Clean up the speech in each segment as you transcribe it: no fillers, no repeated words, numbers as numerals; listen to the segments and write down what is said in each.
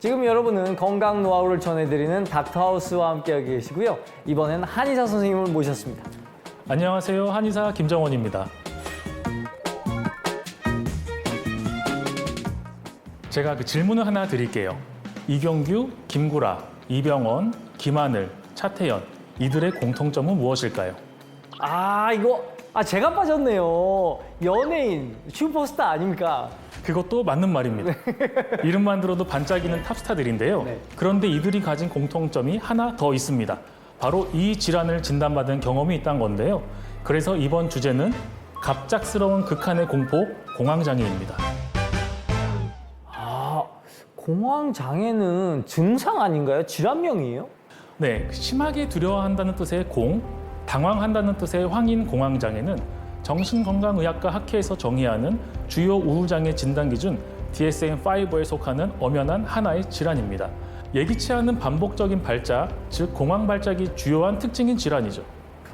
지금 여러분은 건강 노하우를 전해드리는 닥터하우스와 함께하고 계시고요. 이번엔 한의사 선생님을 모셨습니다. 안녕하세요. 한의사 김정원입니다. 제가 질문을 하나 드릴게요. 이경규, 김구라, 이병헌, 김하늘, 차태현 이들의 공통점은 무엇일까요? 제가 빠졌네요. 연예인, 슈퍼스타 아닙니까? 그것도 맞는 말입니다. 이름만 들어도 반짝이는 탑스타들인데요. 네. 그런데 이들이 가진 공통점이 하나 더 있습니다. 바로 이 질환을 진단받은 경험이 있다는 건데요. 그래서 이번 주제는 갑작스러운 극한의 공포, 공황장애입니다. 공황장애는 증상 아닌가요? 질환명이에요? 네, 심하게 두려워한다는 뜻의 공, 당황한다는 뜻의 황인 공황장애는 정신건강의학과 학회에서 정의하는 주요 우울장애 진단기준 DSM-5에 속하는 엄연한 하나의 질환입니다. 예기치 않은 반복적인 발작, 즉 공황 발작이 주요한 특징인 질환이죠.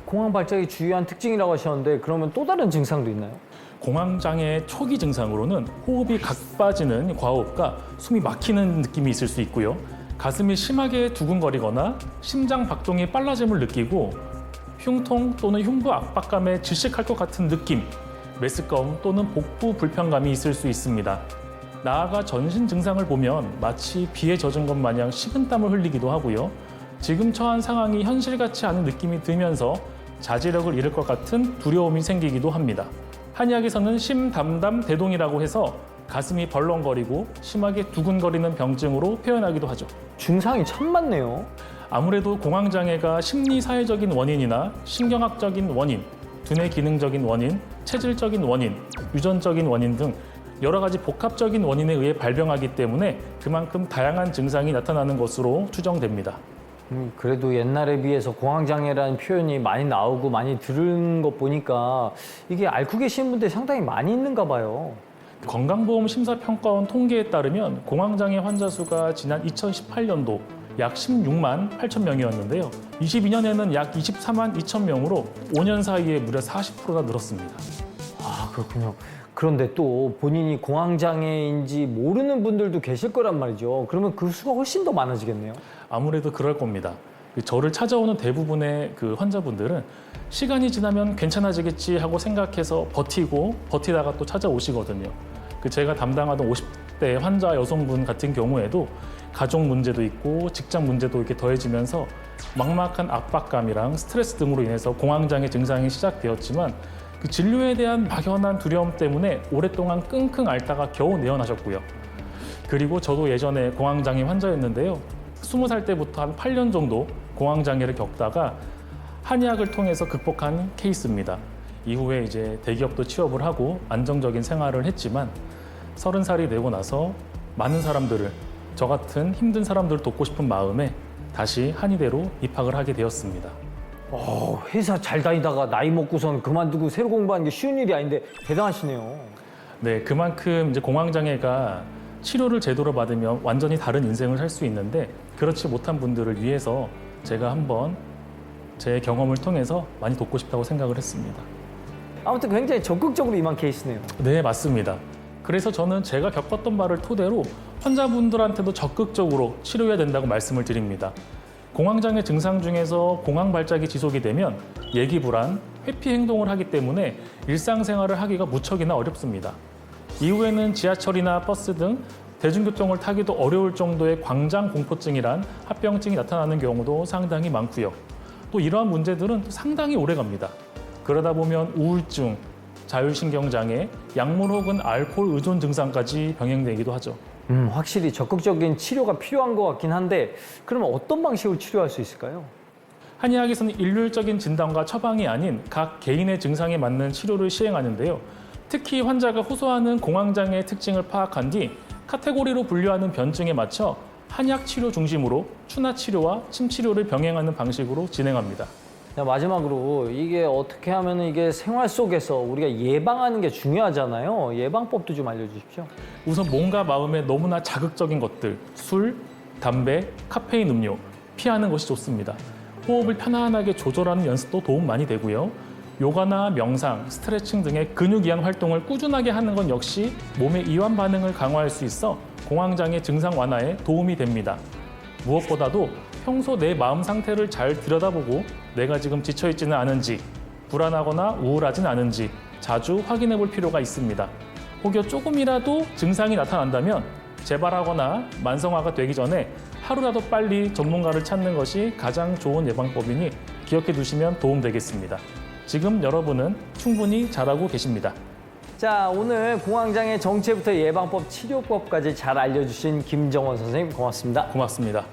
공황 발작이 주요한 특징이라고 하셨는데 그러면 또 다른 증상도 있나요? 공황장애의 초기 증상으로는 호흡이 각빠지는 과호흡과 숨이 막히는 느낌이 있을 수 있고요. 가슴이 심하게 두근거리거나 심장 박동이 빨라짐을 느끼고 흉통 또는 흉부 압박감에 질식할 것 같은 느낌, 메스꺼움 또는 복부 불편감이 있을 수 있습니다. 나아가 전신 증상을 보면 마치 비에 젖은 것 마냥 식은땀을 흘리기도 하고요. 지금 처한 상황이 현실 같지 않은 느낌이 들면서 자제력을 잃을 것 같은 두려움이 생기기도 합니다. 한의학에서는 심담담 대동이라고 해서 가슴이 벌렁거리고 심하게 두근거리는 병증으로 표현하기도 하죠. 증상이 참 많네요. 아무래도 공황장애가 심리사회적인 원인이나 신경학적인 원인, 두뇌 기능적인 원인, 체질적인 원인, 유전적인 원인 등 여러 가지 복합적인 원인에 의해 발병하기 때문에 그만큼 다양한 증상이 나타나는 것으로 추정됩니다. 그래도 옛날에 비해서 공황장애라는 표현이 많이 나오고 많이 들은 것 보니까 이게 앓고 계시는 분들이 상당히 많이 있는가 봐요. 건강보험 심사평가원 통계에 따르면 공황장애 환자 수가 지난 2018년도 약 16만 8천 명이었는데요. 22년에는 약 24만 2천 명으로 5년 사이에 무려 40%나 늘었습니다. 그렇군요. 그런데 또 본인이 공황장애인지 모르는 분들도 계실 거란 말이죠. 그러면 그 수가 훨씬 더 많아지겠네요. 아무래도 그럴 겁니다. 저를 찾아오는 대부분의 환자분들은 시간이 지나면 괜찮아지겠지 하고 생각해서 버티다가 또 찾아오시거든요. 제가 담당하던 50대 환자 여성분 같은 경우에도 가족 문제도 있고 직장 문제도 이렇게 더해지면서 막막한 압박감이랑 스트레스 등으로 인해서 공황장애 증상이 시작되었지만 그 진료에 대한 막연한 두려움 때문에 오랫동안 끙끙 앓다가 겨우 내원하셨고요. 그리고 저도 예전에 공황장애 환자였는데요. 20살 때부터 한 8년 정도 공황장애를 겪다가 한의학을 통해서 극복한 케이스입니다. 이후에 이제 대기업도 취업을 하고 안정적인 생활을 했지만 30살이 되고 나서 많은 사람들을, 저 같은 힘든 사람들을 돕고 싶은 마음에 다시 한의대로 입학을 하게 되었습니다. 회사 잘 다니다가 나이 먹고선 그만두고 새로 공부하는 게 쉬운 일이 아닌데 대단하시네요. 네, 그만큼 이제 공황장애가 치료를 제대로 받으면 완전히 다른 인생을 살 수 있는데 그렇지 못한 분들을 위해서 제가 한번 제 경험을 통해서 많이 돕고 싶다고 생각을 했습니다. 아무튼 굉장히 적극적으로 임한 케이스네요. 네, 맞습니다. 그래서 저는 제가 겪었던 바를 토대로 환자분들한테도 적극적으로 치료해야 된다고 말씀을 드립니다. 공황장애 증상 중에서 공황 발작이 지속이 되면 예기 불안, 회피 행동을 하기 때문에 일상생활을 하기가 무척이나 어렵습니다. 이후에는 지하철이나 버스 등 대중교통을 타기도 어려울 정도의 광장 공포증이란 합병증이 나타나는 경우도 상당히 많고요. 또 이러한 문제들은 상당히 오래 갑니다. 그러다 보면 우울증, 자율신경장애, 약물 혹은 알코올 의존 증상까지 병행되기도 하죠. 확실히 적극적인 치료가 필요한 것 같긴 한데 그러면 어떤 방식으로 치료할 수 있을까요? 한의학에서는 일률적인 진단과 처방이 아닌 각 개인의 증상에 맞는 치료를 시행하는데요. 특히 환자가 호소하는 공황장애의 특징을 파악한 뒤 카테고리로 분류하는 변증에 맞춰 한약 치료 중심으로 추나 치료와 침 치료를 병행하는 방식으로 진행합니다. 자, 마지막으로 이게 어떻게 하면 이게 생활 속에서 우리가 예방하는 게 중요하잖아요. 예방법도 좀 알려주십시오. 우선 몸과 마음에 너무나 자극적인 것들, 술, 담배, 카페인 음료 피하는 것이 좋습니다. 호흡을 편안하게 조절하는 연습도 도움 많이 되고요. 요가나 명상, 스트레칭 등의 근육 이완 활동을 꾸준하게 하는 건 역시 몸의 이완 반응을 강화할 수 있어 공황장애 증상 완화에 도움이 됩니다. 무엇보다도 평소 내 마음 상태를 잘 들여다보고 내가 지금 지쳐있지는 않은지, 불안하거나 우울하진 않은지 자주 확인해 볼 필요가 있습니다. 혹여 조금이라도 증상이 나타난다면 재발하거나 만성화가 되기 전에 하루라도 빨리 전문가를 찾는 것이 가장 좋은 예방법이니 기억해 두시면 도움되겠습니다. 지금 여러분은 충분히 잘하고 계십니다. 자, 오늘 공황장애 정체부터 예방법, 치료법까지 잘 알려주신 김정원 선생님 고맙습니다. 고맙습니다.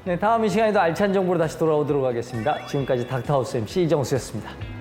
네, 다음 이 시간에도 알찬 정보로 다시 돌아오도록 하겠습니다. 지금까지 닥터하우스 MC 이정수였습니다.